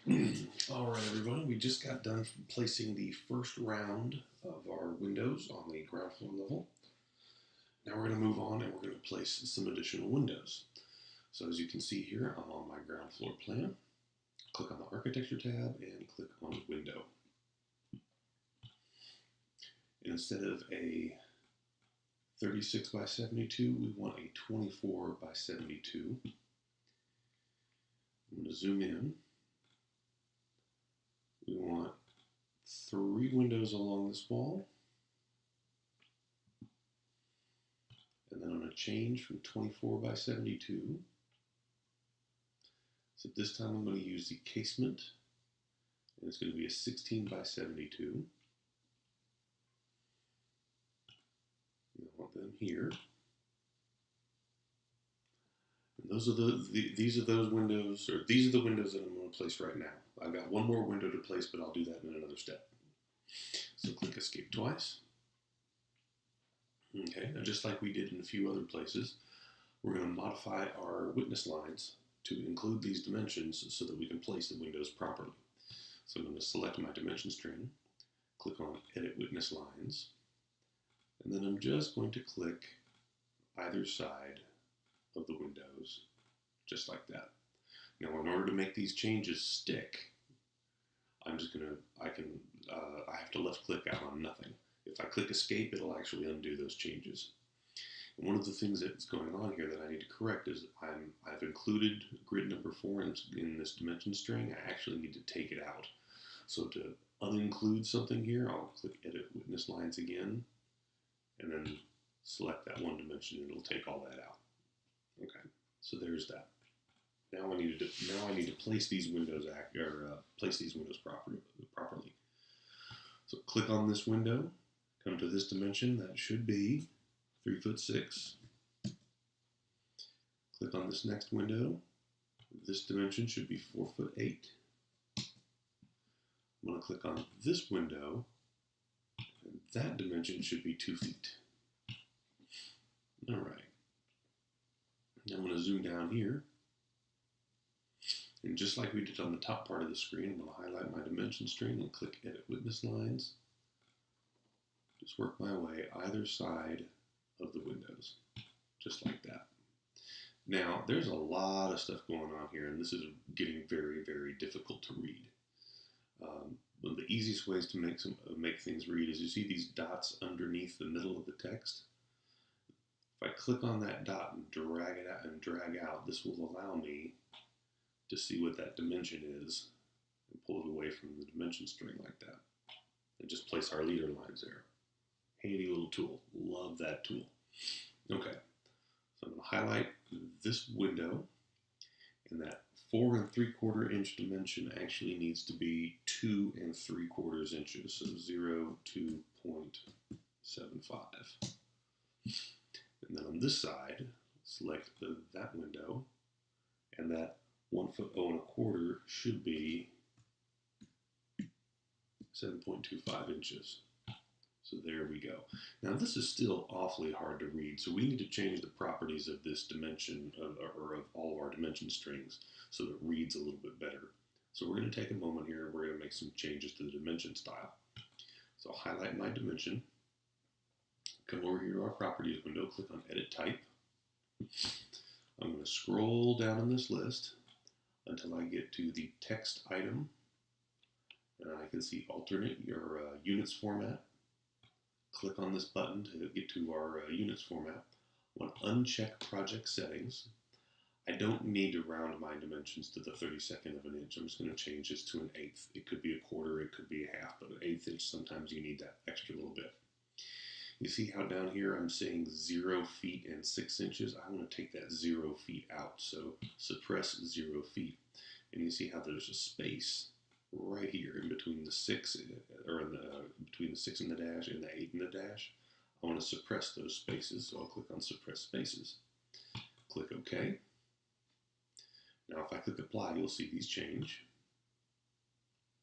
All right, everyone, we just got done placing the first round of our windows on the ground floor level. Now we're going to move on and we're going to place some additional windows. So as you can see here, I'm on my ground floor plan. Click on the Architecture tab and click on Window. And instead of a 36 by 72, we want a 24 by 72. I'm going to zoom in. We want 3 windows along this wall. And then I'm going to change from 24 by 72. So this time I'm going to use the casement. And it's going to be a 16 by 72. I want them here. And those are these are those windows, or these are the windows that I'm going to place right now. I've got one more window to place, but I'll do that in another step. So click Escape twice. Okay, now just like we did in a few other places, we're going to modify our witness lines to include these dimensions so that we can place the windows properly. So I'm going to select my dimension string, click on Edit Witness Lines, and then I'm just going to click either side of the windows, just like that. Now, in order to make these changes stick, I have to left click out on nothing. If I click Escape, it'll actually undo those changes. And one of the things that's going on here that I need to correct is I've included grid number 4 in this dimension string. I actually need to take it out. So to uninclude something here, I'll click Edit Witness Lines again, and then select that one dimension, and it'll take all that out. Okay, so there's that. Now I need to place these windows properly. So click on this window, come to this dimension. That should be 3'6". Click on this next window. This dimension should be 4'8". I'm going to click on this window, and that dimension should be 2 feet. All right. Now I'm going to zoom down here. And just like we did on the top part of the screen, I'm going to highlight my dimension string and click Edit Witness Lines. Just work my way either side of the windows, just like that. Now, there's a lot of stuff going on here, and this is getting very, very difficult to read. One of the easiest ways to make things read is you see these dots underneath the middle of the text. If I click on that dot and drag it out and drag out, this will allow me to see what that dimension is and pull it away from the dimension string like that. And just place our leader lines there. Handy little tool. Love that tool. Okay, so I'm going to highlight this window, and that 4 3/4 inch dimension actually needs to be 2 3/4 inches, so 2.75. And then on this side, select that window, and that 1 foot 0 1/4 should be 7.25 inches. So there we go. Now this is still awfully hard to read, so we need to change the properties of this dimension, or of all of our dimension strings, so that it reads a little bit better. So we're going to take a moment here, and we're going to make some changes to the dimension style. So I'll highlight my dimension, come over here to our Properties window, click on Edit Type. I'm going to scroll down on this list until I get to the text item, and I can see alternate your units format. Click on this button to get to our units format. I want to uncheck project settings. I don't need to round my dimensions to the 32nd of an inch. I'm just going to change this to an 1/8. It could be a 1/4, it could be a 1/2, but an 1/8 inch, sometimes you need that extra little bit. You see how down here I'm saying 0 feet and 6 inches? I want to take that 0 feet out, so suppress 0 feet. And you see how there's a space right here in between the 6, or between the 6 in the dash and the 8 in the dash. I want to suppress those spaces, so I'll click on Suppress Spaces. Click OK. Now if I click Apply, you'll see these change.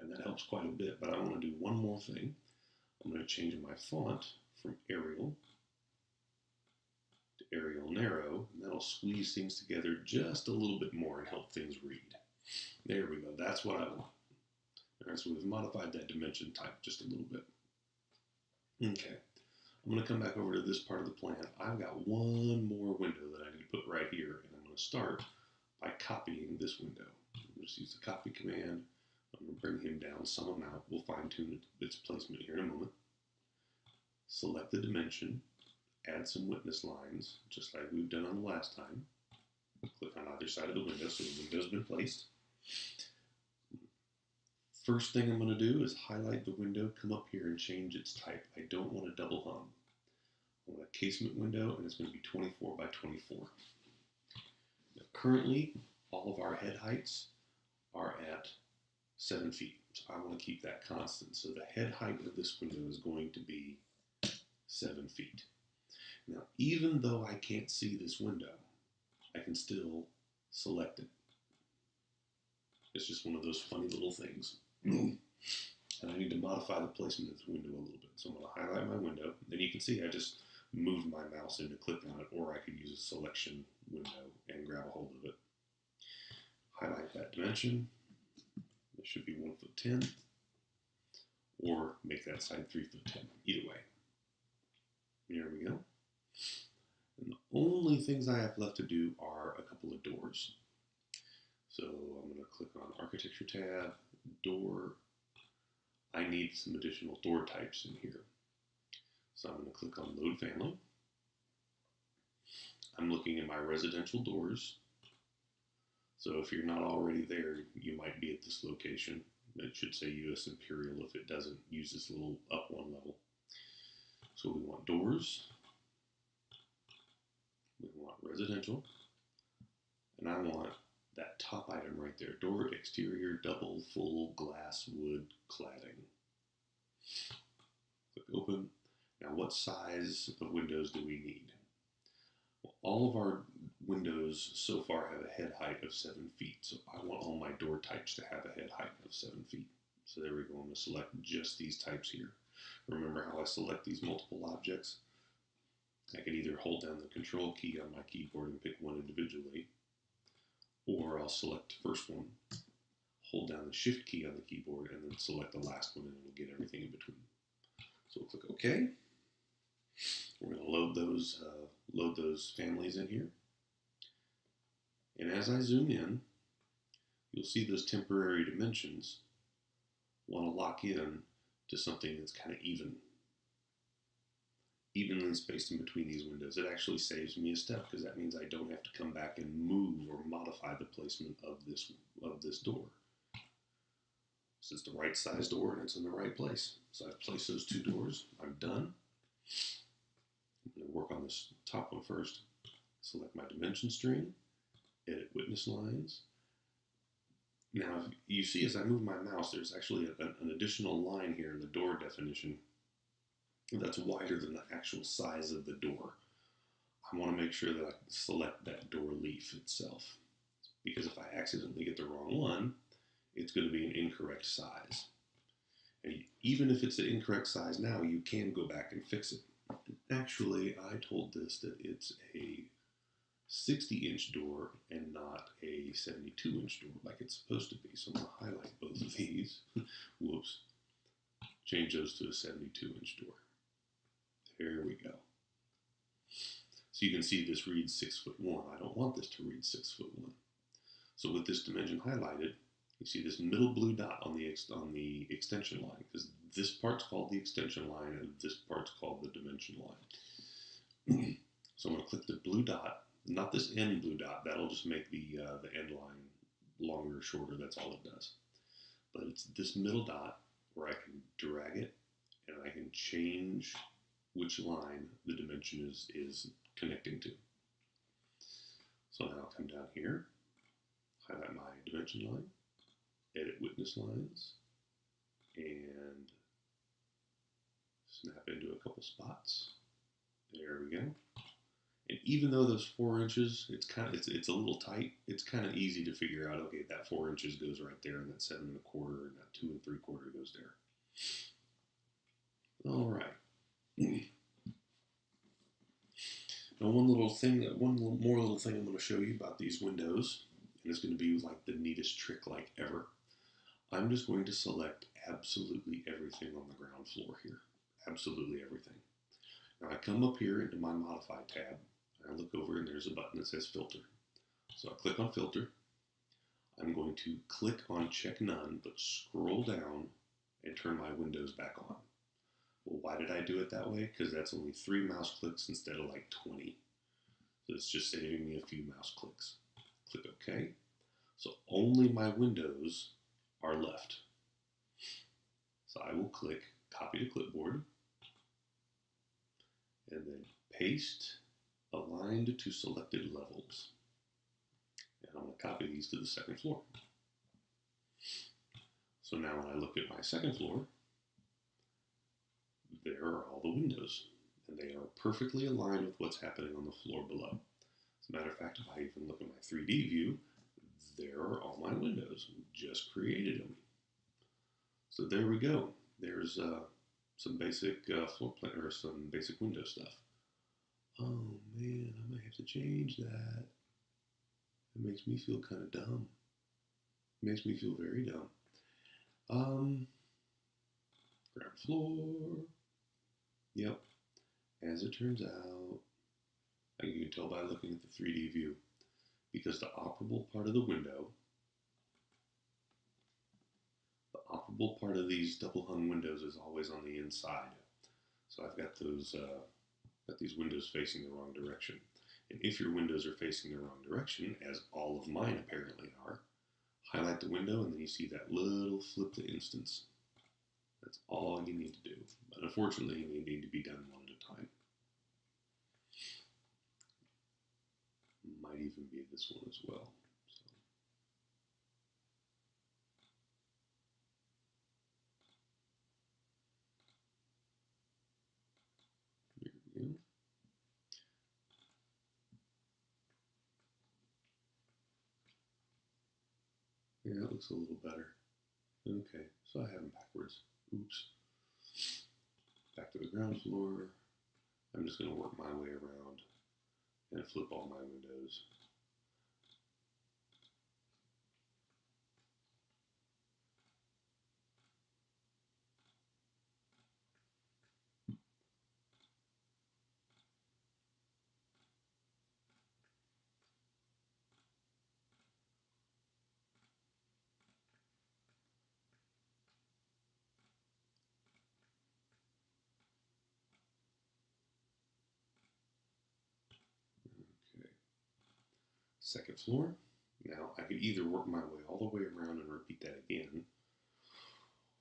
And that helps quite a bit, but I want to do one more thing. I'm going to change my font from Arial to Arial Narrow, and that'll squeeze things together just a little bit more and help things read. There we go. That's what I want. All right, so we've modified that dimension type just a little bit. Okay, I'm going to come back over to this part of the plan. I've got one more window that I need to put right here, and I'm going to start by copying this window. I'm just use the copy command. I'm going to bring him down some amount. We'll fine tune its placement here in a moment. Select the dimension, add some witness lines, just like we've done on the last time. Click on either side of the window so the window's been placed. First thing I'm going to do is highlight the window, come up here and change its type. I don't want a double hung. I want a casement window, and it's going to be 24 by 24. Now, currently, all of our head heights are at 7 feet. So I want to keep that constant. So the head height of this window is going to be 7 feet. Now, even though I can't see this window, I can still select it. It's just one of those funny little things. And I need to modify the placement of the window a little bit. So I'm going to highlight my window. Then you can see I just moved my mouse in to click on it, or I could use a selection window and grab a hold of it. Highlight that dimension. It should be 1'10", or make that side 3'10". Either way. There we go. And the only things I have left to do are a couple of doors. So I'm going to click on Architecture tab, Door. I need some additional door types in here. So I'm going to click on Load Family. I'm looking at my residential doors. So if you're not already there, you might be at this location. It should say US Imperial if it doesn't use this little up one level. So we want doors. We want residential. And I want that top item right there. Door exterior double full glass wood cladding. Click open. Now what size of windows do we need? Well, all of our windows so far have a head height of 7 feet. So I want all my door types to have a head height of 7 feet. So there we go. I'm going to select just these types here. Remember how I select these multiple objects? I can either hold down the control key on my keyboard and pick one individually, or I'll select the first one, hold down the shift key on the keyboard, and then select the last one, and it'll get everything in between. So we'll click OK. We're going to load those families in here. And as I zoom in, you'll see those temporary dimensions want to lock in to something that's kind of evenly spaced in between these windows. It actually saves me a step because that means I don't have to come back and move or modify the placement of this door. This is the right size door and it's in the right place. So I've placed those two doors. I'm done. I'm going to work on this top one first. Select my dimension string, edit witness lines. Now, you see as I move my mouse, there's actually an additional line here in the door definition that's wider than the actual size of the door. I want to make sure that I select that door leaf itself, because if I accidentally get the wrong one, it's going to be an incorrect size. And even if it's the incorrect size now, you can go back and fix it. Actually, I told this that it's a 60-inch door and not a 72-inch door like it's supposed to be. So I'm going to highlight both of these. Whoops. Change those to a 72-inch door. There we go. So you can see this reads 6'1". I don't want this to read 6'1". So with this dimension highlighted, you see this middle blue dot on the extension line, because this part's called the extension line and this part's called the dimension line. So I'm going to click the blue dot, not this end blue dot. That'll just make the end line longer or shorter. That's all it does. But it's this middle dot where I can drag it and I can change which line the dimension is connecting to. So now I'll come down here, highlight my dimension line, edit witness lines, and snap into a couple spots. There we go. And even though those 4 inches, it's a little tight, it's kind of easy to figure out, okay, that 4 inches goes right there, and that 7 1/4 and that 2 3/4 goes there. All right. Now one more little thing I'm going to show you about these windows and it's going to be like the neatest trick like ever. I'm just going to select absolutely everything on the ground floor here. Absolutely everything. Now I come up here into my Modify tab, and I look over and there's a button that says Filter. So I click on Filter. I'm going to click on Check None, but scroll down and turn my windows back on. Well, why did I do it that way? Because that's only 3 mouse clicks instead of like 20. So it's just saving me a few mouse clicks. Click OK. So only my windows are left. So I will click Copy to Clipboard, and then Paste Aligned to Selected Levels. And I'm going to copy these to the second floor. So now when I look at my second floor, there are all the windows, and they are perfectly aligned with what's happening on the floor below. As a matter of fact, if I even look at my 3D view, there are all my windows. We just created them. So there we go. There's some basic floor plan or some basic window stuff. Oh man, I might have to change that. It makes me feel kind of dumb. It makes me feel very dumb. Ground floor. Yep. As it turns out, you can tell by looking at the 3D view, because the operable part of the window, the operable part of these double hung windows is always on the inside. So I've got those, got these windows facing the wrong direction. And if your windows are facing the wrong direction, as all of mine apparently are, highlight the window and then you see that little flip to instance. That's all you need to do. But unfortunately, they need to be done one at a time. Might even be this one as well. So. There we go. Yeah, it looks a little better. Okay, so I have them backwards. Oops. Back to the ground floor. I'm just going to work my way around and flip all my windows. Okay. Second floor. Now I could either work my way all the way around and repeat that again,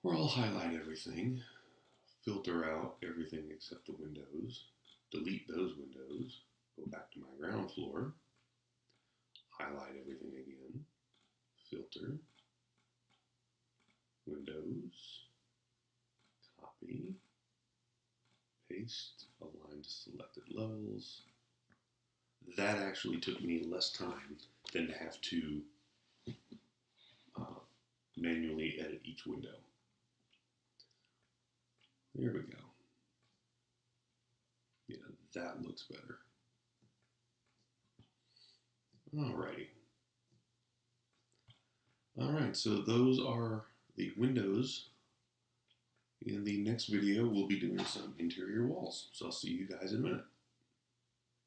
or I'll highlight everything, filter out everything except the windows, delete those windows, go back to my ground floor, highlight everything again, filter, windows, copy, paste, align to selected levels. That actually took me less time than to have to manually edit each window. There we go. Yeah, that looks better. Alrighty. Alright, so those are the windows. In the next video, we'll be doing some interior walls. So I'll see you guys in a minute.